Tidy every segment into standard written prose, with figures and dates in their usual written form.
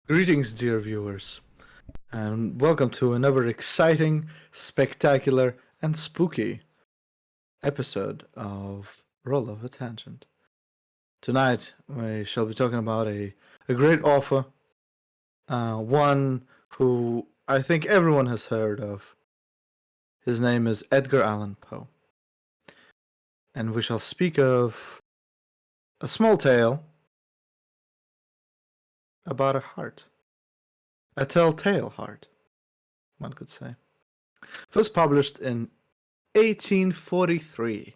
Greetings, dear viewers, and welcome to another exciting, spectacular, and spooky episode of Roll of a Tangent. Tonight, we shall be talking about a great author, one who I think everyone has heard of. His name is Edgar Allan Poe, and we shall speak of a small tale about a heart. A telltale heart, one could say. First published in 1843.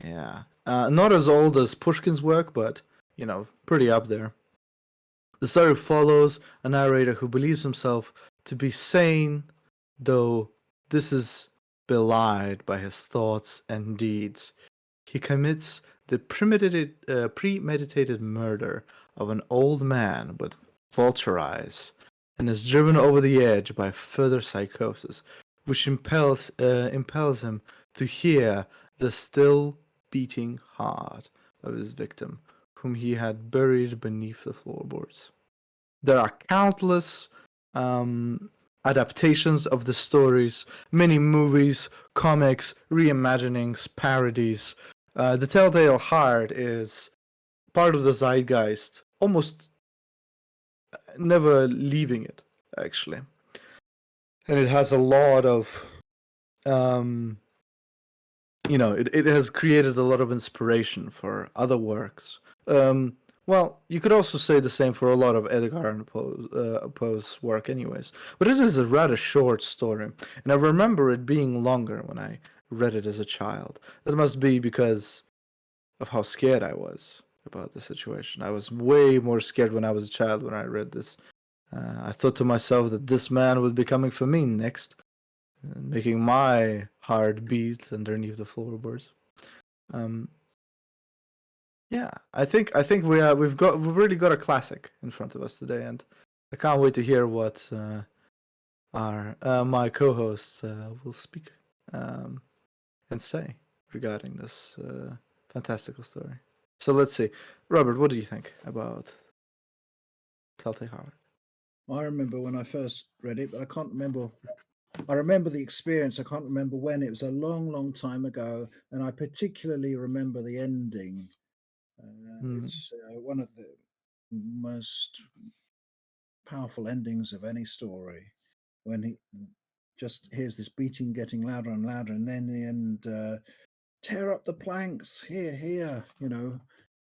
Yeah. Not as old as Pushkin's work, but, pretty up there. The story follows a narrator who believes himself to be sane, though this is belied by his thoughts and deeds. He commits the premeditated murder of an old man with vulture eyes and is driven over the edge by further psychosis, which impels him to hear the still beating heart of his victim, whom he had buried beneath the floorboards. There are countless adaptations of the stories, many movies, comics, reimaginings, parodies. The Telltale Heart is part of the zeitgeist, almost never leaving it, actually. And it has a lot of, it has created a lot of inspiration for other works. Well, you could also say the same for a lot of Edgar Allan Poe's work anyways. But it is a rather short story, and I remember it being longer when I read it as a child. That must be because of how scared I was about the situation. I was way more scared when I was a child when I read this. I thought to myself that this man would be coming for me next, making my heart beat underneath the floorboards. Yeah, I think we've really got a classic in front of us today, and I can't wait to hear what our my co-hosts will speak and say regarding this fantastical story. So let's see, Robert, what do you think about Telltale Heart? I remember when I first read it, but I can't remember. I remember the experience. I can't remember when. It was a long, long time ago, and I particularly remember the ending. It's one of the most powerful endings of any story. When he just hears this beating getting louder and louder, and then in the end, tear up the planks. Here, here.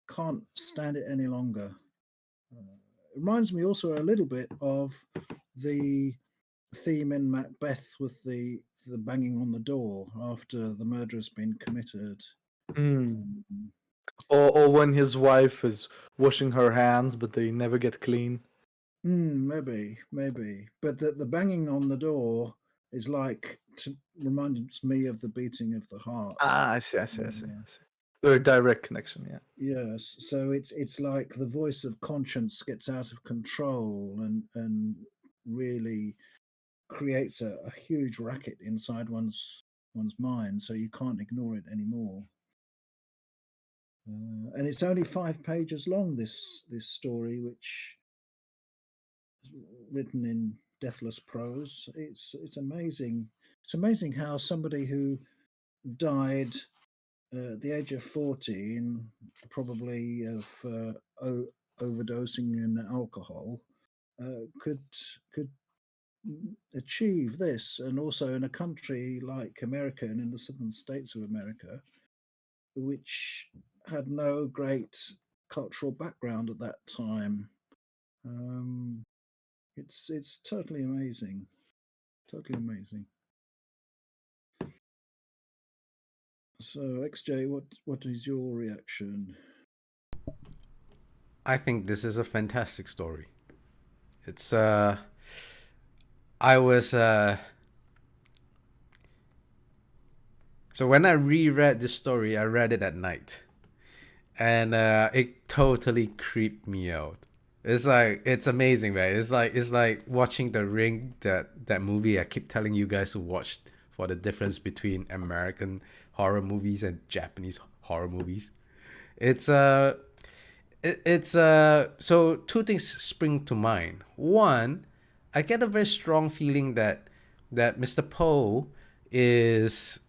Can't stand it any longer. It reminds me also a little bit of the theme in Macbeth with the banging on the door after the murder has been committed. Or when his wife is washing her hands, but they never get clean. Maybe. But the banging on the door is reminds me of the beating of the heart. I see. Very direct connection, yeah. Yes, so it's like the voice of conscience gets out of control and really creates a huge racket inside one's mind, so you can't ignore it anymore. And it's only 5 pages long. This story, which is written in deathless prose, it's amazing. It's amazing how somebody who died at the age of 14, probably of overdosing in alcohol, could achieve this, and also in a country like America and in the southern states of America, which had no great cultural background at that time. It's totally amazing, totally amazing. So, XJ, what is your reaction? I think this is a fantastic story. It's I was so when I reread this story, I read it at night, and it totally creeped me out. It's amazing, man. It's like watching The Ring, that movie I keep telling you guys to watch for the difference between American horror movies and Japanese horror movies. It's it's so two things spring to mind. One, I get a very strong feeling that Mr. Poe is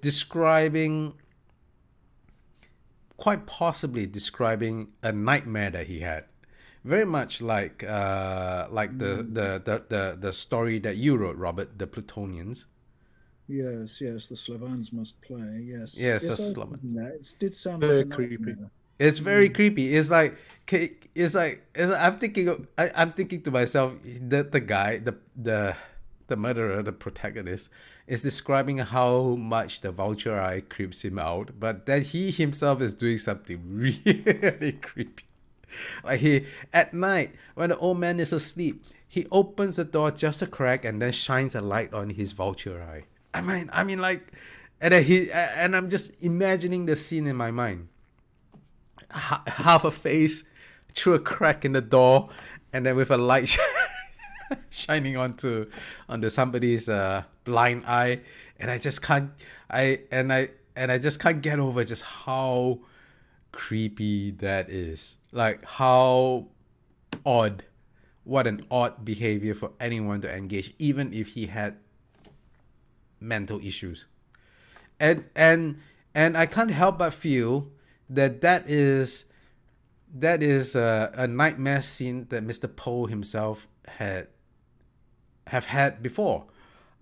describing, quite possibly describing, a nightmare that he had, very much like the story that you wrote, Robert, the Plutonians. Yes, yes, the Slavans must play. Yes, Yes, yes, I that's was Slumber. thinking that. It did sound like Very a creepy. nightmare. It's very Mm. creepy. I'm thinking I'm thinking to myself that the guy, the murderer, the protagonist, is describing how much the vulture eye creeps him out, but then he himself is doing something really creepy. Like, he, at night when the old man is asleep, he opens the door just a crack and then shines a light on his vulture eye. I mean, like, and then and I'm just imagining the scene in my mind. Half a face through a crack in the door, and then with a light shining onto somebody's blind eye, and I just can't I just can't get over just how creepy that is. Like, how odd, what an odd behavior for anyone to engage, even if he had mental issues. And I can't help but feel that is a nightmare scene that Mr. Poe himself have had before.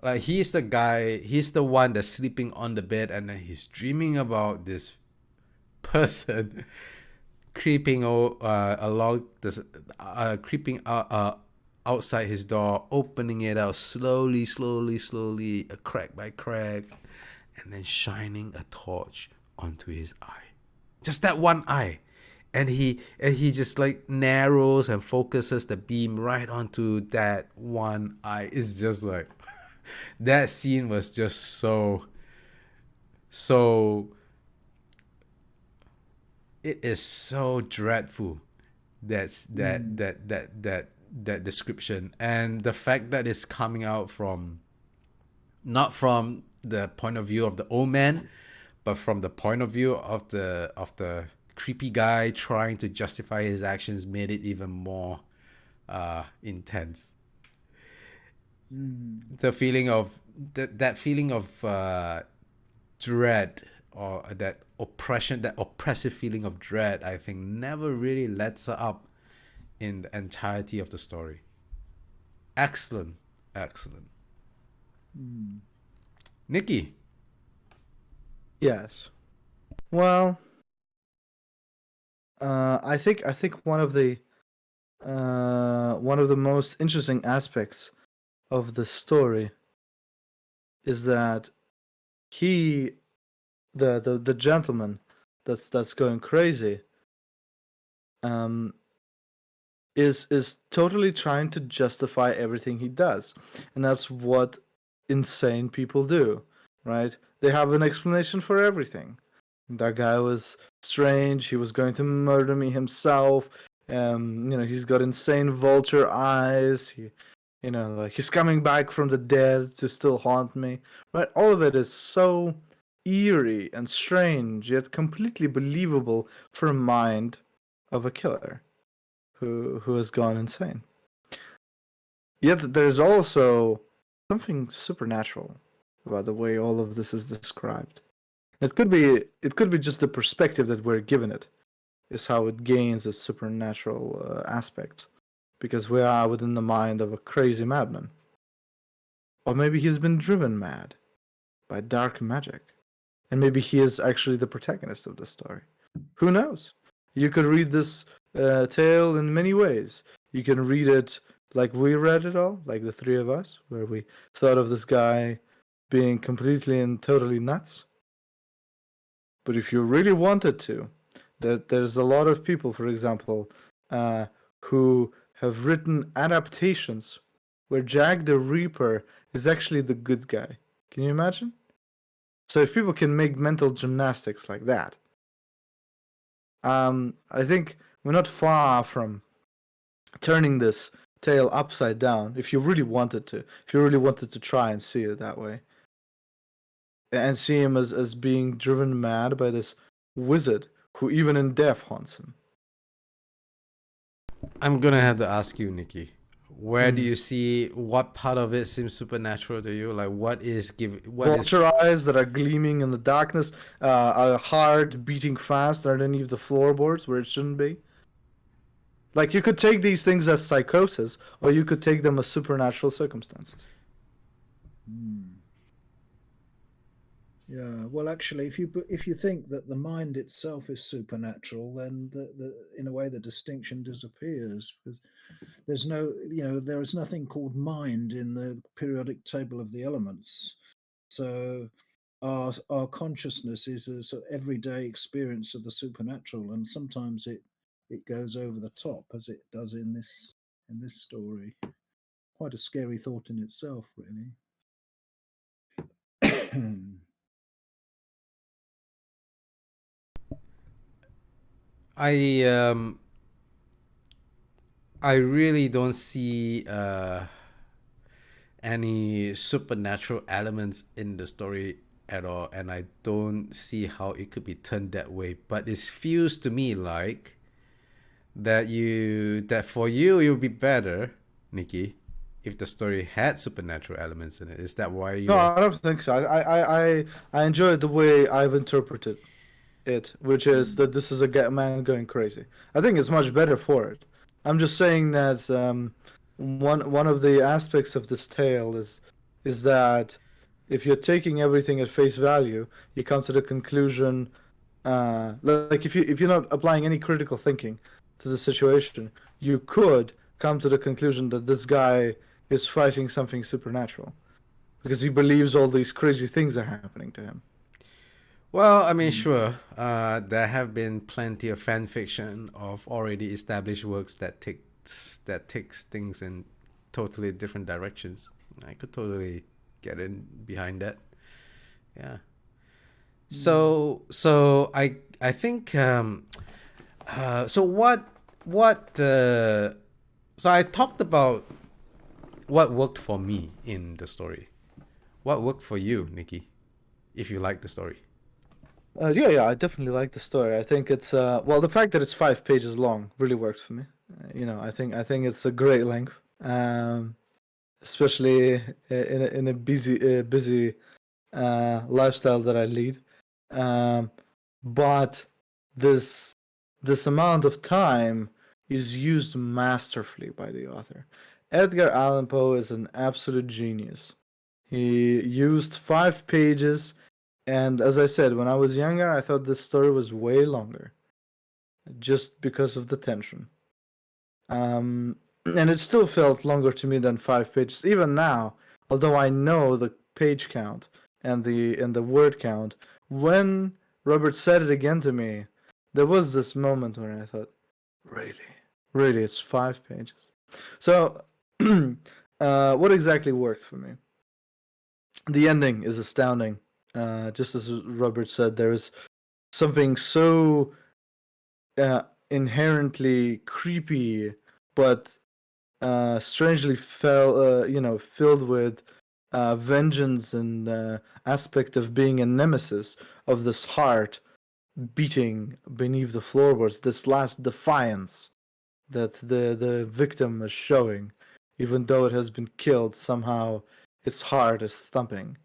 Like, he's the guy, he's the one that's sleeping on the bed, and then he's dreaming about this person creeping along this, creeping outside his door, opening it out slowly, crack by crack, and then shining a torch onto his eye, just that one eye. And he just, like, narrows and focuses the beam right onto that one eye. It's just like that scene was just so it is so dreadful. That's Mm. that description, and the fact that it's coming out from, not from the point of view of the old man, but from the point of view of the creepy guy trying to justify his actions, made it even more intense. Mm. The feeling of that feeling of dread, or that oppression, that oppressive feeling of dread, I think never really lets up in the entirety of the story. Excellent, excellent. Mm. Nikki. Yes. Well, I think one of the most interesting aspects of the story is that he, the gentleman that's going crazy, um, is totally trying to justify everything he does, and that's what insane people do, right? They have an explanation for everything. That guy was strange. He was going to murder me himself. He's got insane vulture eyes. Like, he's coming back from the dead to still haunt me. Right? All of it is so eerie and strange, yet completely believable for a mind of a killer who has gone insane. Yet there's also something supernatural about the way all of this is described. It could be just the perspective that we're given it is how it gains its supernatural aspects, because we are within the mind of a crazy madman, or maybe he's been driven mad by dark magic, and maybe he is actually the protagonist of the story. Who knows? You could read this tale in many ways. You can read it like we read it all, like the three of us, where we thought of this guy being completely and totally nuts. But if you really wanted to, there's a lot of people, for example, uh, who have written adaptations where Jack the Reaper is actually the good guy. Can you imagine? So if people can make mental gymnastics like that, I think we're not far from turning this tale upside down. If you really wanted to, if you really wanted to try and see it that way, and see him as being driven mad by this wizard who even in death haunts him. I'm gonna have to ask you, Nikki. Where do Hmm. you see what part of it seems supernatural to you? Like what is Vulture eyes that are gleaming in the darkness, a heart beating fast underneath the floorboards where it shouldn't be. Like you could take these things as psychosis, or you could take them as supernatural circumstances. Hmm. Yeah. Well, actually, if you think that the mind itself is supernatural, then in a way the distinction disappears, because there's no, there is nothing called mind in the periodic table of the elements. So our consciousness is a sort of everyday experience of the supernatural, and sometimes it goes over the top, as it does in this story. Quite a scary thought in itself, really. I I really don't see any supernatural elements in the story at all, and I don't see how it could be turned that way. But it feels to me like that for you it would be better, Nikki, if the story had supernatural elements in it. Is that why No, you're I don't think so. I enjoy the way I've interpreted it, which is that this is a man going crazy. I think it's much better for it. I'm just saying that one of the aspects of this tale is that if you're taking everything at face value, you come to the conclusion, like if you're not applying any critical thinking to the situation, you could come to the conclusion that this guy is fighting something supernatural because he believes all these crazy things are happening to him. Well, I mean, Mm. sure. There have been plenty of fan fiction of already established works that takes things in totally different directions. I could totally get in behind that. Yeah. Mm. So I think so what so I talked about what worked for me in the story. What worked for you, Nikki, if you like the story? Yeah, I definitely like the story. I think it's well, the fact that it's 5 pages long really works for me. I think it's a great length, especially in a busy lifestyle that I lead. Um, but this this amount of time is used masterfully by the author. Edgar Allan Poe is an absolute genius. He used 5 pages, and as I said, when I was younger, I thought this story was way longer, just because of the tension. And it still felt longer to me than 5 pages, even now. Although I know the page count and the word count, when Robert said it again to me, there was this moment where I thought, really, really, it's 5 pages. So, what exactly worked for me? The ending is astounding. Just as Robert said, there is something so inherently creepy, but strangely filled with vengeance and aspect of being a nemesis of this heart beating beneath the floorboards. This last defiance that the victim is showing, even though it has been killed, somehow its heart is thumping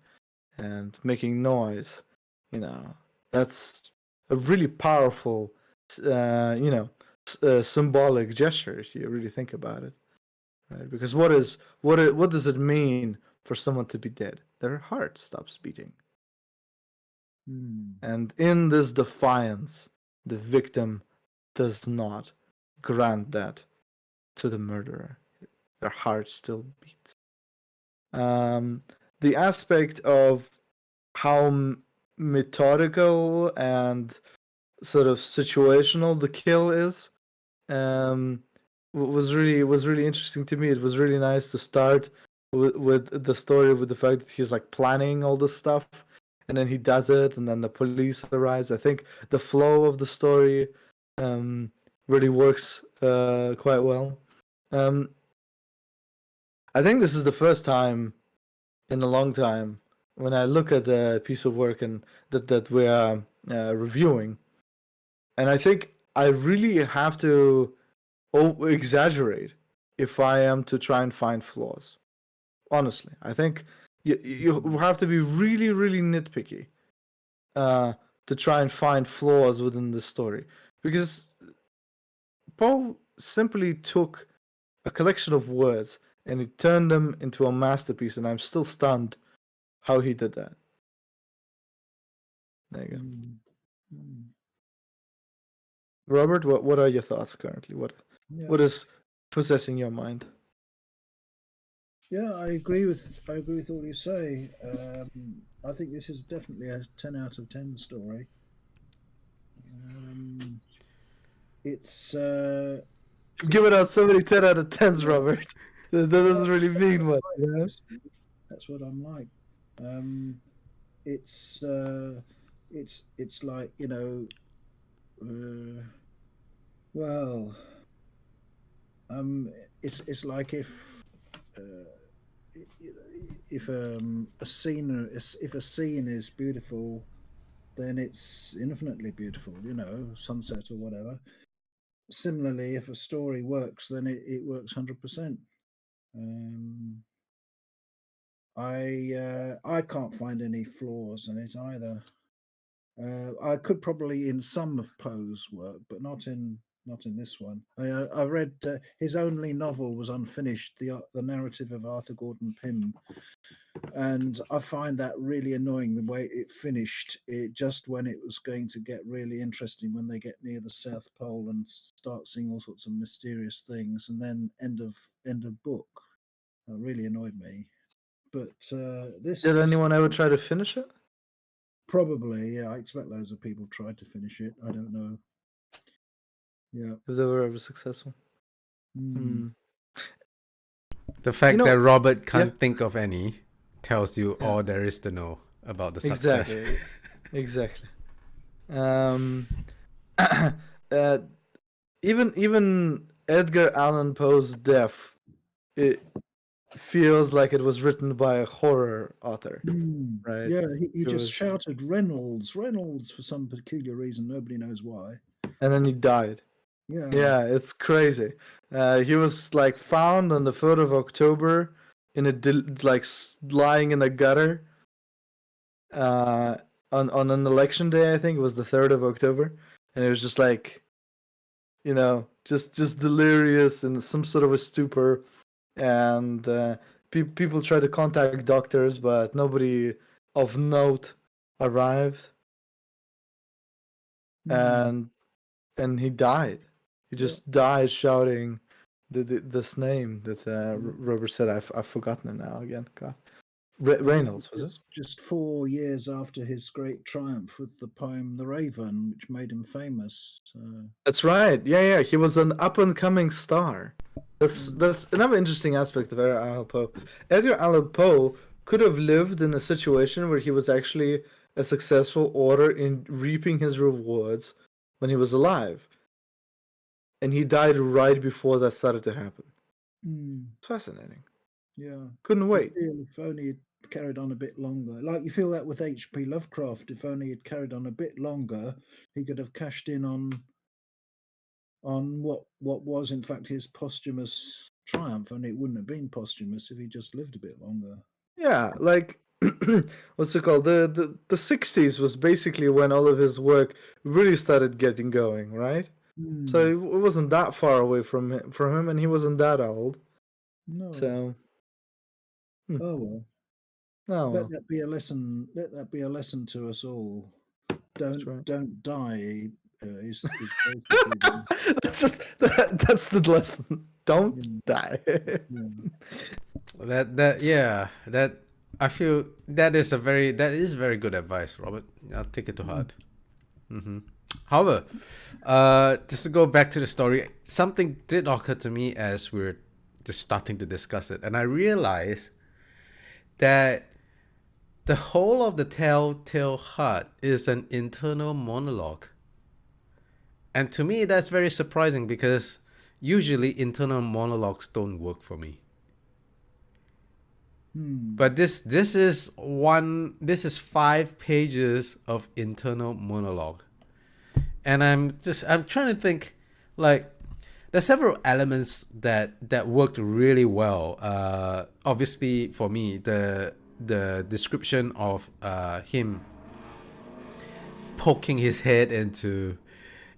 and making noise. You know, that's a really powerful, symbolic gesture if you really think about it, right? Because what does it mean for someone to be dead? Their heart stops beating, Mm. and in this defiance, the victim does not grant that to the murderer. Their heart still beats. Um, the aspect of how methodical and sort of situational the kill is um, was really interesting to me. It was really nice to start with the story with the fact that he's like planning all this stuff, and then he does it, and then the police arrives. I think the flow of the story um, really works quite well. Um, I think this is the first time in a long time when I look at the piece of work and that we are reviewing, and I think I really have to exaggerate if I am to try and find flaws. Honestly, I think you have to be really, really nitpicky to try and find flaws within the story, because Poe simply took a collection of words and he turned them into a masterpiece, and I'm still stunned how he did that. There you go. Robert, what are your thoughts currently? What is possessing your mind? Yeah, I agree with all you say. I think this is definitely a 10 out of 10 story. It's You've given out so many 10 out of 10s, Robert. That doesn't really mean much, you know? That's what I'm like. It's like, you know, well, it's like if a scene is beautiful, then it's infinitely beautiful, you know, sunset or whatever. Similarly, if a story works, then it works 100%. I can't find any flaws in it either. I could probably in some of Poe's work, but not in this one. I read his only novel was unfinished, the narrative of Arthur Gordon Pym, and I find that really annoying the way it finished. It just when it was going to get really interesting, when they get near the South Pole and start seeing all sorts of mysterious things, and then end of book. Really annoyed me. But this Did anyone ever try to finish it? probably, yeah. I expect loads of people tried to finish it. I don't know. Yeah. If they were ever successful. The fact You know- that Robert can't yeah. think of any tells you Yeah. all there is to know about the success. Exactly. Even Edgar Allan Poe's death, it feels like it was written by a horror author, right? Yeah, he It just was- shouted Reynolds for some peculiar reason. Nobody knows why. And then he died. Yeah, it's crazy. He was like found on the 3rd of October in lying in a gutter. On an election day, I think it was the 3rd of October, and it was just like, you know, just delirious and some sort of a stupor, and people tried to contact doctors, but nobody of note arrived, and he died. He just died shouting this name that Robert said. I've forgotten it now again. God, Reynolds, was it? Just 4 years after his great triumph with the poem "The Raven," which made him famous. That's right. Yeah. He was an up and coming star. That's another interesting aspect of Edgar Allan Poe. Edgar Allan Poe could have lived in a situation where he was actually a successful author in reaping his rewards when he was alive, and he died right before that started to happen. It's fascinating. Yeah, Couldn't wait. If only he'd carried on a bit longer. Like you feel that with H.P. Lovecraft. If only he'd carried on a bit longer, he could have cashed in on what was in fact his posthumous triumph, and it wouldn't have been posthumous if he just lived a bit longer. Yeah, like what's it called? The 60s was basically when all of his work really started getting going, right? So it wasn't that far away from him, and he wasn't that old. No. So. Oh well. Oh, Let that be a lesson. Let that be a lesson to us all. Don't die. Is basically that's the lesson. Don't die. That I feel that is very good advice, Robert. I'll take it to heart. However, just to go back to the story, something did occur to me as we're just starting to discuss it, and I realized that the whole of the Telltale Heart is an internal monologue. And to me, that's very surprising because usually internal monologues don't work for me. But this is 5 pages of internal monologue. And I'm trying to think, like, there's several elements that worked really well. Obviously, for me, the description of him poking his head into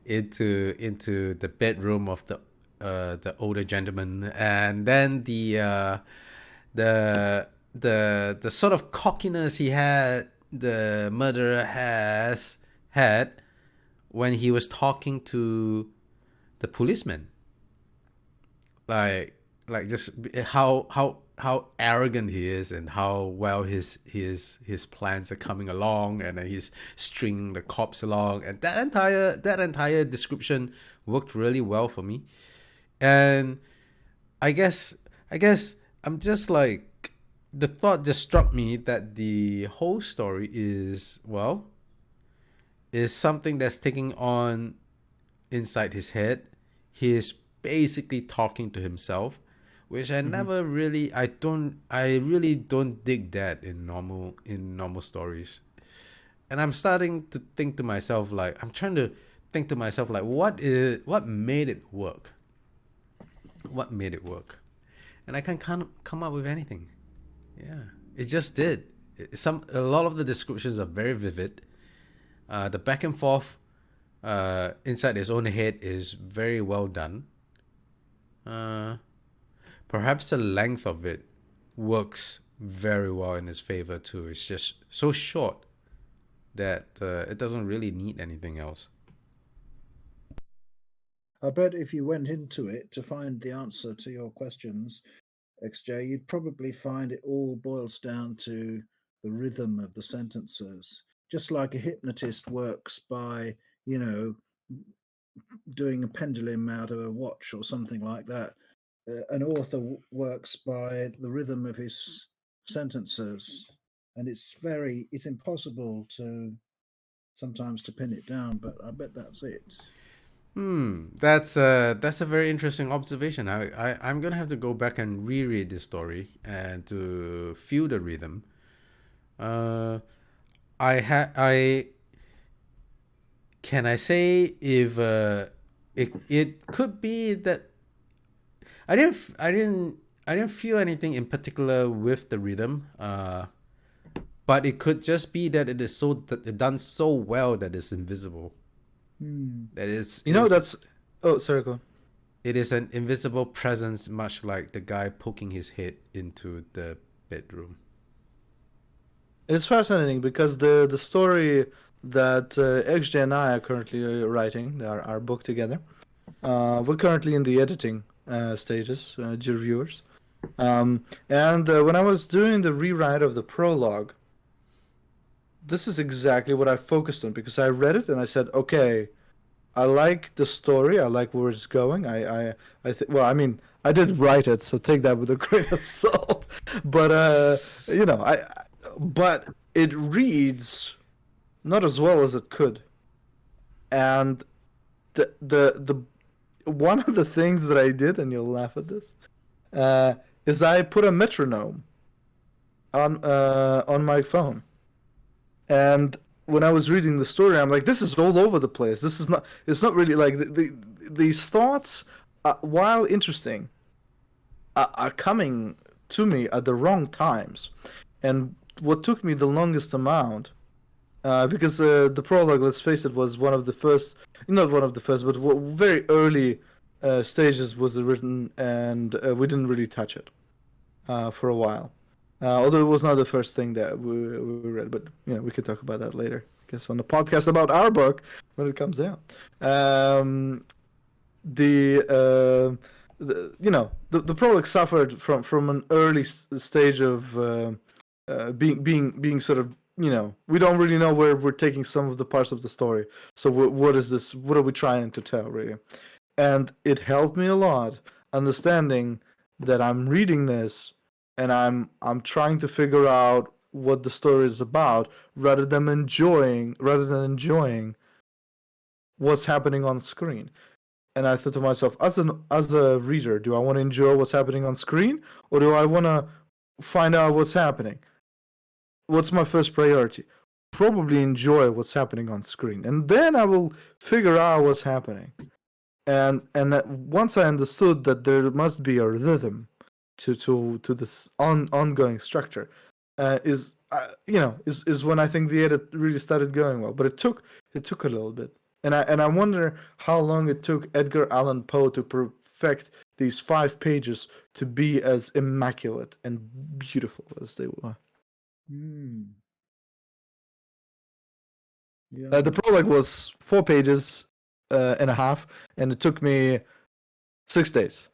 the bedroom of the older gentleman, and then the sort of cockiness the murderer has had when he was talking to the policeman, like just how arrogant he is, and how well his plans are coming along, and then he's stringing the cops along, and that entire description worked really well for me. And I guess I'm just like, the thought just struck me that the whole story is something that's taking on inside his head. He is basically talking to himself, which I never really, I really don't dig that in normal stories. And I'm starting to think to myself, like, I'm trying to think to myself, like, what made it work? What made it work? And I can't come up with anything. Yeah, it just did. A lot of the descriptions are very vivid. The back and forth inside his own head is very well done. Perhaps the length of it works very well in his favor too. It's just so short that it doesn't really need anything else. I bet if you went into it to find the answer to your questions, XJ, you'd probably find it all boils down to the rhythm of the sentences. Just like a hypnotist works by, doing a pendulum out of a watch or something like that, an author works by the rhythm of his sentences. And it's impossible sometimes to pin it down, but I bet that's it. That's a very interesting observation. I'm gonna have to go back and reread this story and to feel the rhythm. I can I say if it could be that I didn't feel anything in particular with the rhythm. But it could just be that it is done so well that it's invisible. That is, that's. Oh, sorry, go on. It is an invisible presence, much like the guy poking his head into the bedroom. It's fascinating because the story that XJ and I are currently writing, our book together, we're currently in the editing stages, dear viewers. And when I was doing the rewrite of the prologue, this is exactly what I focused on, because I read it and I said, okay, I like the story, I like where it's going. I did write it, so take that with a grain of salt. But but it reads not as well as it could. And the one of the things that I did, and you'll laugh at this, is I put a metronome on my phone. And when I was reading the story, I'm like, this is all over the place. It's not really like these thoughts, while interesting, are coming to me at the wrong times. And what took me the longest amount, because the prologue, let's face it, was one of the first, not one of the first, but very early stages was written, and we didn't really touch it for a while. Although it was not the first thing that we read, but we could talk about that later, I guess, on the podcast about our book when it comes out. The prologue suffered from an early stage of being sort of, we don't really know where we're taking some of the parts of the story. So what is this? What are we trying to tell, really? And it helped me a lot understanding that I'm reading this and I'm trying to figure out what the story is about rather than enjoying what's happening on screen. And I thought to myself, as a reader, do I want to enjoy what's happening on screen, or do I want to find out what's happening? What's my first priority? Probably enjoy what's happening on screen, and then I will figure out what's happening. and once I understood that there must be a rhythm to this ongoing structure, is when I think the edit really started going well. But it took a little bit, and I wonder how long it took Edgar Allan Poe to perfect these 5 pages to be as immaculate and beautiful as they were. Yeah. The prologue was 4 pages and a half, and it took me 6 days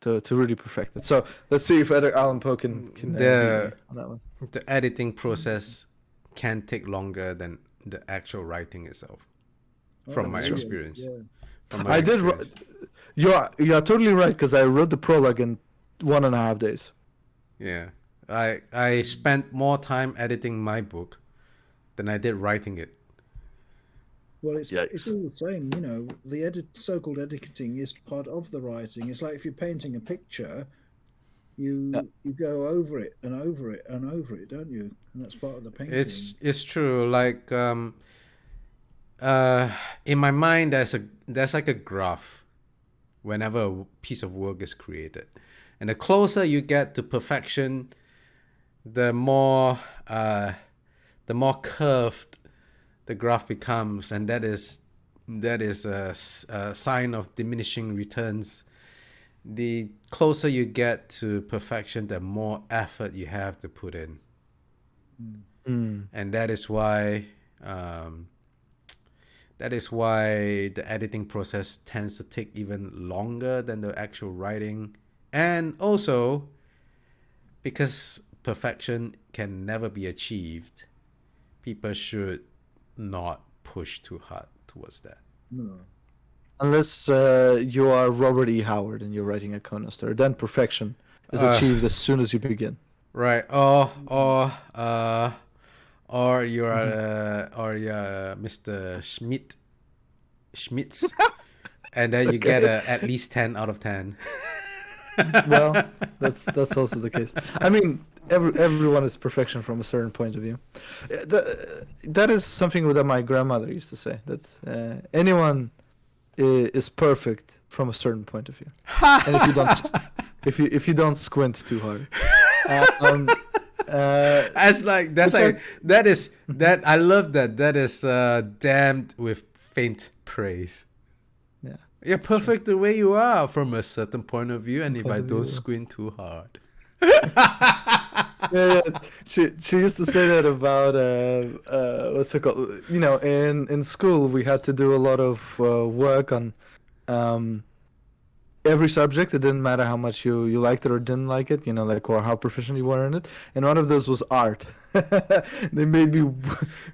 to really perfect it. So let's see if Edgar Allan Poe can beat me on that one. The editing process can take longer than the actual writing itself, from my really? experience. Yeah. From my I did. experience. You are totally right, because I wrote the prologue in 1.5 days. Yeah, I spent more time editing my book than I did writing it. Well, it's Yikes. all the same, you know. The so-called editing is part of the writing. It's like if you're painting a picture, you go over it and over it and over it, don't you? And that's part of the painting. It's true. Like in my mind, there's like a graph whenever a piece of work is created, and the closer you get to perfection, the more curved the graph becomes, and that is a sign of diminishing returns. The closer you get to perfection, the more effort you have to put in, and that is why the editing process tends to take even longer than the actual writing, and also because perfection can never be achieved, people should not push too hard towards that. No. Unless you are Robert E. Howard and you're writing a Conan story, then perfection is achieved as soon as you begin. Right. Or you're Mr. Schmitz, and then you get at least 10 out of 10. Well, that's also the case. I mean, everyone is perfection from a certain point of view. That is something that my grandmother used to say, that anyone is perfect from a certain point of view, and if you don't squint too hard. I love that. That is damned with faint praise. Yeah, you're perfect the way you are from a certain point of view, and if I don't squint too hard. Yeah, she used to say that about what's it called? You know, in school we had to do a lot of work on every subject. It didn't matter how much you liked it or didn't like it, you know, like, or how proficient you were in it. And one of those was art. They made me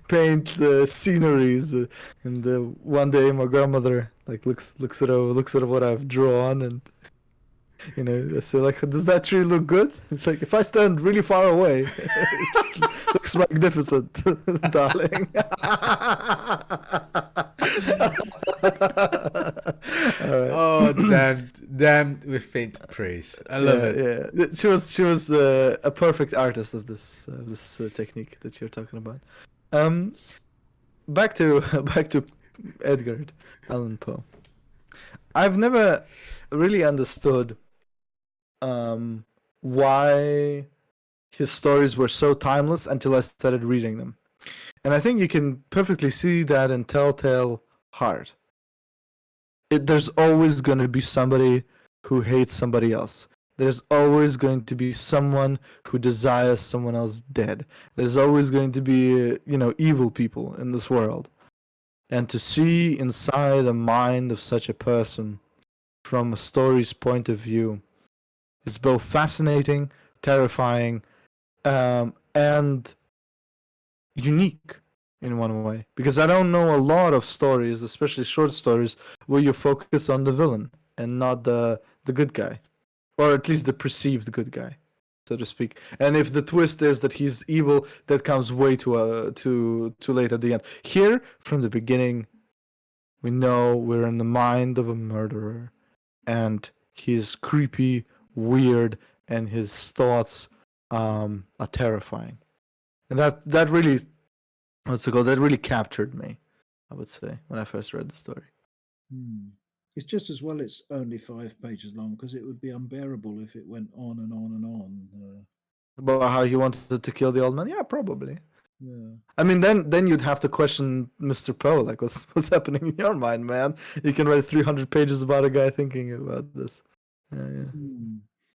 paint sceneries, and one day my grandmother like looks at what I've drawn, and you know, I say, like, does that tree look good? It's like, if I stand really far away, it looks magnificent, darling. Oh, damned with faint praise. I love it. Yeah, she was a perfect artist of this technique that you're talking about. Back to Edgar Allan Poe. I've never really understood why his stories were so timeless until I started reading them. And I think you can perfectly see that in Telltale Heart. There's always going to be somebody who hates somebody else. There's always going to be someone who desires someone else dead. There's always going to be, evil people in this world. And to see inside the mind of such a person from a story's point of view is both fascinating, terrifying, and unique in one way. Because I don't know a lot of stories, especially short stories, where you focus on the villain and not the good guy, or at least the perceived good guy, so to speak. And if the twist is that he's evil, that comes way too late at the end. Here, from the beginning, we know we're in the mind of a murderer, and he's creepy, weird, and his thoughts are terrifying. And that really, that really captured me, I would say, when I first read the story. It's just as well it's only 5 pages long because it would be unbearable if it went on and on and on. About how he wanted to kill the old man? Yeah, probably. Yeah. I mean, then you'd have to question Mr. Poe, like what's happening in your mind, man? You can write 300 pages about a guy thinking about this. Yeah.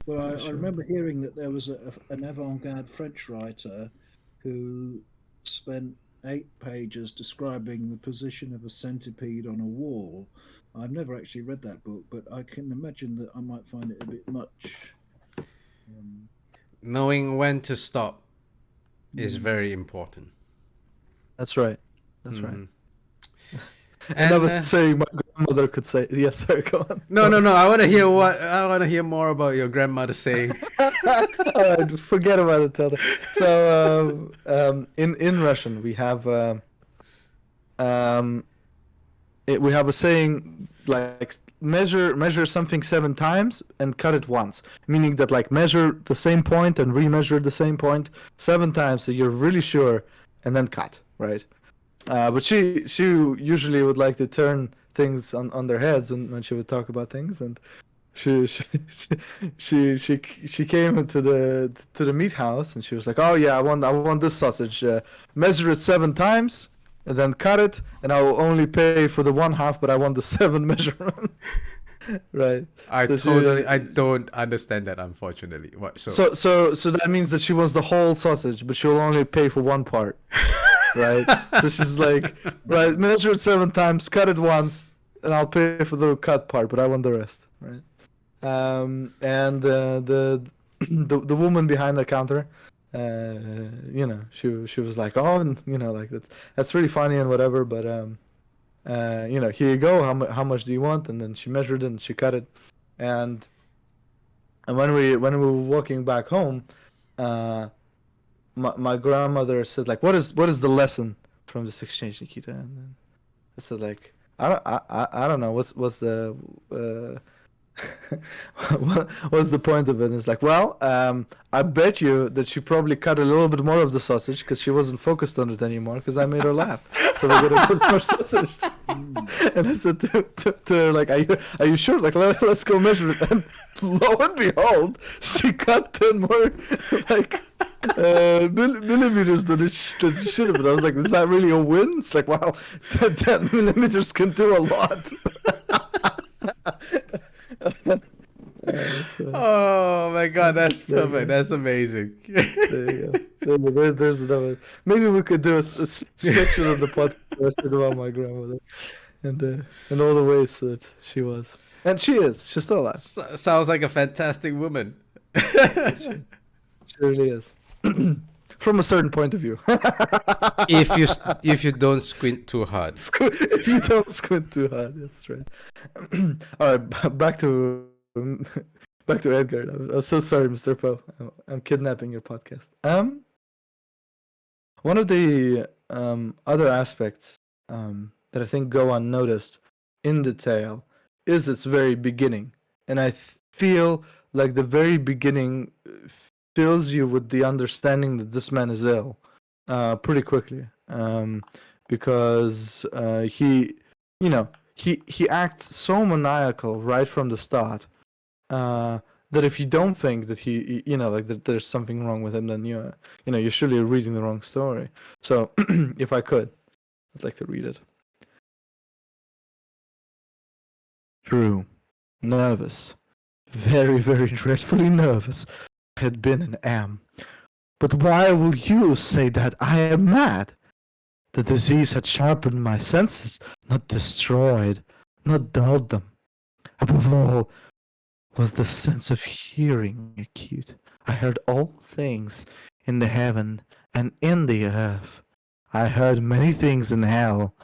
Well, Yeah, I sure. remember hearing that there was an avant-garde French writer who spent 8 pages describing the position of a centipede on a wall. I've never actually read that book, but I can imagine that I might find it a bit much. Knowing when to stop is very important. That's right. That's right. Mhm. And I was uh, saying my grandmother could say, yes, sir, go on. no, no, no. I want to hear more about your grandmother saying. All right, forget about it, Tilda. So, in Russian, we have we have a saying like measure something 7 times and cut it once, meaning that like measure the same point and remeasure the same point 7 times so you're really sure, and then cut, right? But she usually would like to turn things on their heads when she would talk about things, and she she came into the meat house and she was like, oh yeah, I want this sausage, measure it 7 times and then cut it, and I will only pay for the one half, but I want the 7 measurement. Right. I don't understand that, unfortunately. What? So that means that she wants the whole sausage, but she'll only pay for one part. Right. So she's like, right, measure it 7 times, cut it once, and I'll pay for the cut part, but I want the rest. Right. And the woman behind the counter, she was like, oh, and, like that's really funny and whatever, but here you go. How much do you want? And then she measured it and she cut it, and when we were walking back home, my grandmother said like, what is the lesson from this exchange, Nikita? And then I said like, I don't know what's the what's the point of it? And it's like, well, I bet you that she probably cut a little bit more of the sausage because she wasn't focused on it anymore because I made her laugh. So we got a bit more sausage. And I said to her, like, are you sure? Like, let's go measure it. And lo and behold, she cut 10 more like millimeters than it should have been. I was like, is that really a win? It's like, wow, 10 millimeters can do a lot. Oh my god, that's perfect. That's amazing. There you go. There's another. Maybe we could do a section of the podcast about my grandmother and all the ways that she was, and she is. She's still alive. Sounds like a fantastic woman. She really is. From a certain point of view. if you don't squint too hard. If you don't squint too hard, that's right. All right, back to Edgar. I'm so sorry, Mr. Poe. I'm kidnapping your podcast. One of the other aspects that I think go unnoticed in the tale is its very beginning, and I feel like the very beginning fills you with the understanding that this man is ill pretty quickly, because he acts so maniacal right from the start that if you don't think that that there's something wrong with him, then you're surely reading the wrong story. So if I could, I'd like to read it. True, nervous, very, very dreadfully nervous had been and am. But why will you say that I am mad? The disease had sharpened my senses, not destroyed, not dulled them. Above all was the sense of hearing acute. I heard all things in the heaven and in the earth. I heard many things in hell.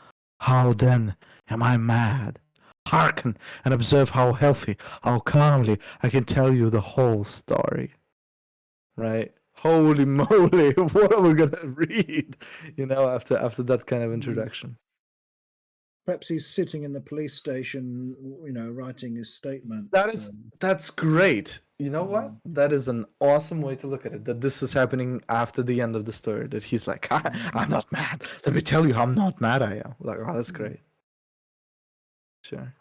How then am I mad? Hearken and observe how healthy, how calmly I can tell you the whole story. Right? Holy moly, what are we gonna read? After that kind of introduction. Perhaps he's sitting in the police station, writing his statement. That's great. You know what? That is an awesome way to look at it. That this is happening after the end of the story. That he's like, I'm not mad. Let me tell you how not mad I am. Like, oh, that's great. Sure.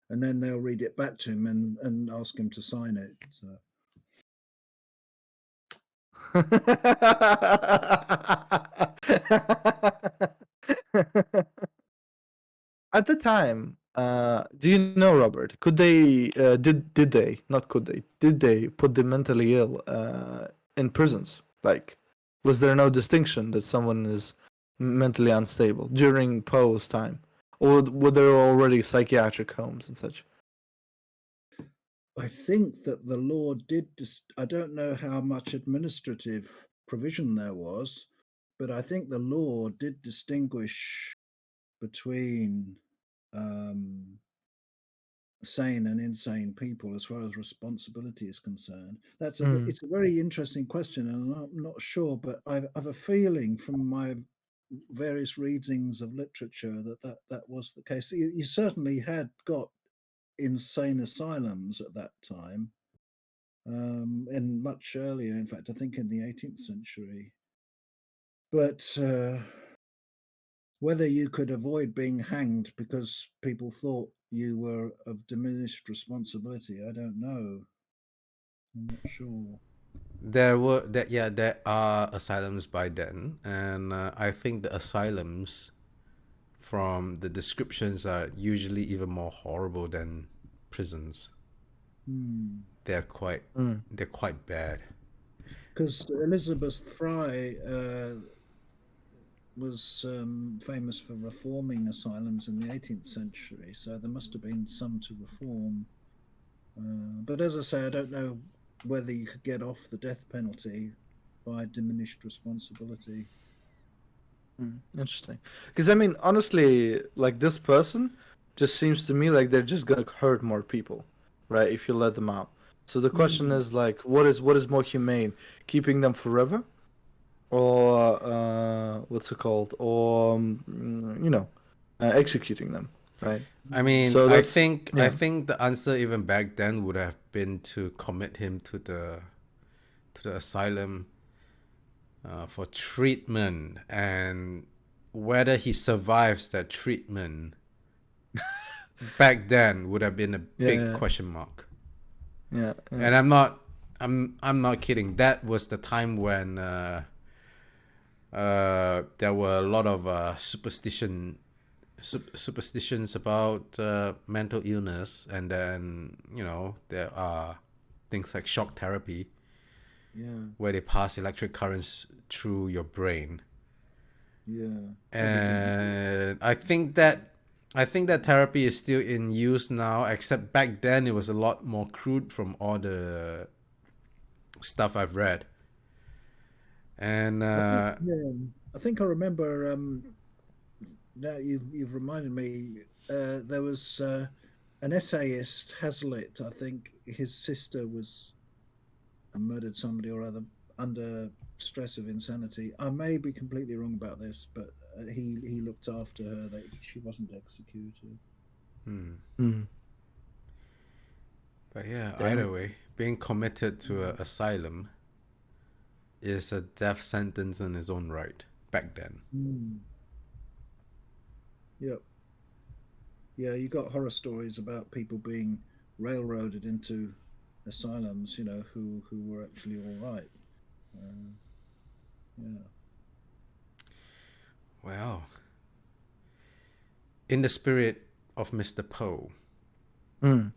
and then they'll read it back to him and ask him to sign it. So. At the time, do you know, Robert? Could they did they not could they did they put the mentally ill in prisons? Like, was there no distinction that someone is mentally unstable during Poe's time, or were there already psychiatric homes and such? I think that the law did. I don't know how much administrative provision there was, but I think the law did distinguish between sane and insane people as far as responsibility is concerned. It's a very interesting question, and I'm not sure, but I have a feeling from my various readings of literature that was the case. You certainly had got insane asylums at that time, and much earlier, in fact, I think in the 18th century. But whether you could avoid being hanged because people thought you were of diminished responsibility, I don't know. I'm not sure. There are asylums by then, and I think the asylums, from the descriptions, are usually even more horrible than prisons. They're quite bad. Because Elizabeth Fry was famous for reforming asylums in the 18th century, so there must have been some to reform. But as I say, I don't know whether you could get off the death penalty by diminished responsibility. Interesting. Because I mean, honestly, like this person just seems to me like they're just gonna hurt more people, right? If you let them out. So the question is like, what is more humane, keeping them forever, or what's it called, or executing them, right? I mean, So I that's- think yeah. I think the answer even back then would have been to commit him to the asylum for treatment, and whether he survives that treatment back then would have been a big Yeah. question mark. Yeah. And I'm not kidding. That was the time when there were a lot of superstitions about mental illness, and then there are things like shock therapy, where they pass electric currents through your brain. And I think that therapy is still in use now, except back then it was a lot more crude from all the stuff I've read. And I think I remember. Now you've reminded me. There was an essayist, Hazlitt. I think his sister was murdered somebody or other under stress of insanity. I may be completely wrong about this, but he looked after her. That she wasn't executed. But yeah, Damn. either way, being committed to an asylum is a death sentence in its own right back then. Yep. Yeah, you got horror stories about people being railroaded into asylums, who were actually all right. Yeah. Well, in the spirit of Mr. Poe,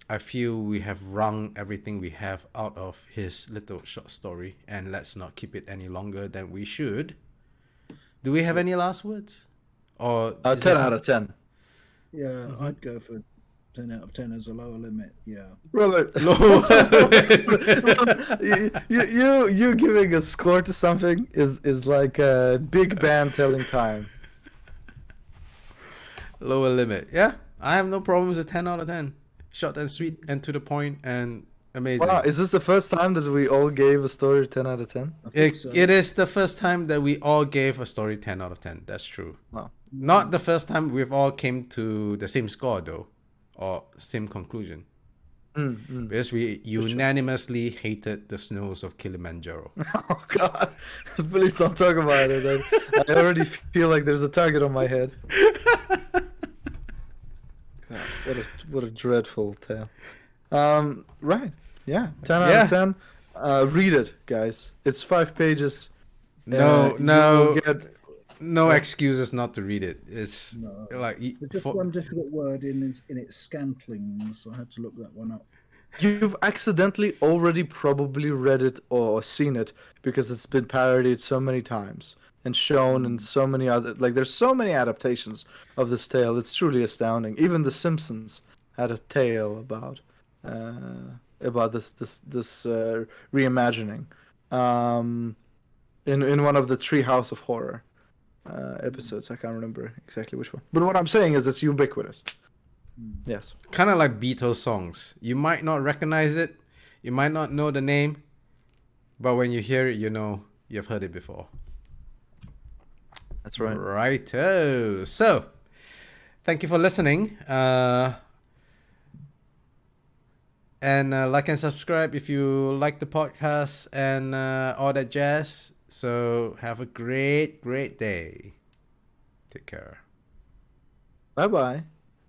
I feel we have wrung everything we have out of his little short story, and let's not keep it any longer than we should. Do we have any last words? Or 10 out of 10. Yeah, I'd go for 10 out of 10 as a lower limit. Yeah. Robert, you giving a score to something is like a big band telling time. Lower limit. Yeah, I have no problems with 10 out of 10. Short and sweet and to the point and amazing. Wow, is this the first time that we all gave a story 10 out of 10? It is the first time that we all gave a story 10 out of 10. That's true. Wow. Not the first time we've all came to the same score though, or same conclusion. Because we unanimously hated the snows of Kilimanjaro. Oh God! Please don't talk about it. I already feel like there's a target on my head. God, what a dreadful tale. Right. Yeah. 10 out Yeah. of 10. Read it, guys. It's 5 pages. No, You will no, get. no What? excuses not to read it. It's No. like There's just one difficult word in its scantlings. I had to look that one up. You've accidentally already probably read it or seen it because it's been parodied so many times and shown in so many other. Like, there's so many adaptations of this tale. It's truly astounding. Even The Simpsons had a tale about this reimagining. In one of the Treehouse of Horror episodes. I can't remember exactly which one. But what I'm saying is it's ubiquitous. Yes. kind of like Beatles songs. You might not recognize it, you might not know the name, but when you hear it, you know you've heard it before. That's right. Righto. So, thank you for listening. And like and subscribe if you like the podcast and all that jazz. So, have a great day. Take care. Bye bye.